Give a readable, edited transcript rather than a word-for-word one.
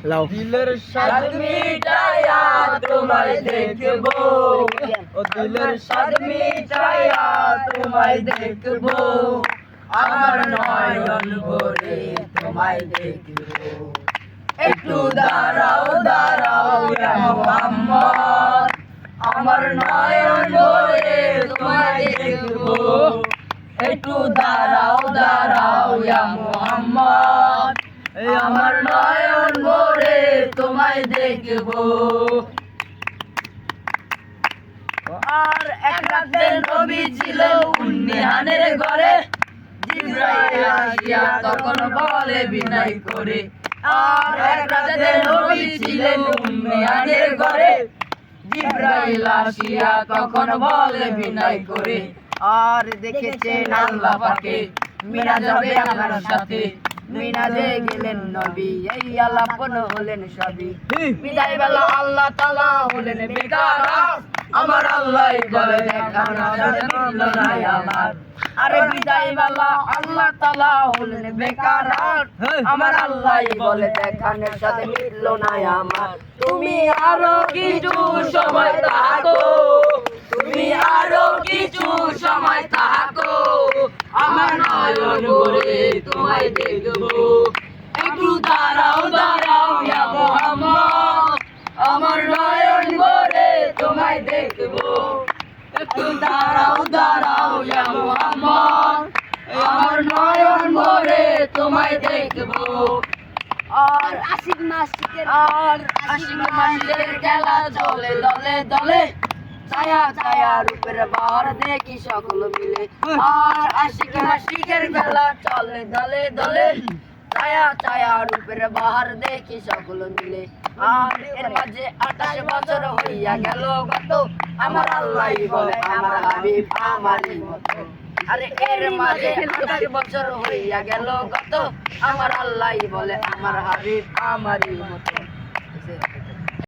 লাও দিলের স্বাদ মিটাইয়া তোমায় দেখবো, ও দিলের স্বাদ মিটাইয়া তোমায় দেখবো, আমার নয়ন ভরে তোমায় দেখবো। একটু দাঁড়াও দাঁড়াও ইয়া মুহাম্মদ, আমার নয়ন ভরে তোমায় দেখবো। একটু দাঁড়াও দাঁড়াও ইয়া মুহাম্মদ, আমার নয়ন ভরে তোমায় দেখবো। আর এক রাতে নবী ছিল উন্নিহানের ঘরে, জিবরাইল আসিয়া তখন বলে বিনয় করে। আর এক রাতে নবী ছিলেন উন্নিহানের ঘরে, জিবরাইল আসিয়া তখন বলে বিনয় করে। আর দেখেছেন আল্লাহ পাকে মিরাজে আমার সাথে, মিরাজে গেলেন নবী, এই আলাপন হলেন সবই। বিদায় বেলা আল্লাহ তাআলা হলেন বেকার, আমার আল্লাহ বলে দেখা না মিলল না আমার। আরে বিদায় বেলা আল্লাহ তাআলা হলেন বেকার, আমার আল্লাহ বলে দেখা না সাথে মিলল না আমার। তুমি আরো কিছু সময় থাকো, তুমি আরো কিছু সময় থাকো, আমার নয়ন ভরে তোমায় দেখবো। একটু দাঁড়াও দাঁড়াও ইয়া মুহাম্মদ, আমার নয়ন ভরে তোমায় দেখবো। একটু দাঁড়াও দাঁড়াও ইয়া মুহাম্মদ, আমার নয়ন ভরে তোমায় দেখবো। আর আশিক মাসিকের খেলা চলে দলে দলে, ছায়া ছায়া রূপের বাহার দেখি সকল মিলে। আর আশিক মাসিকের খেলা চলে দলে দলে, ছায়া ছায়া রূপের বাহার দেখি সকল মিলে। আর এর মাঝে 28 বছর হইয়া গেল গত, আমার আল্লাহ বলে আমার হাবিব আমারই মতো। আরে এর মাঝে 28 বছর হইয়া গেল গত, আমার আল্লাহ বলে আমার হাবিব আমারই মতো।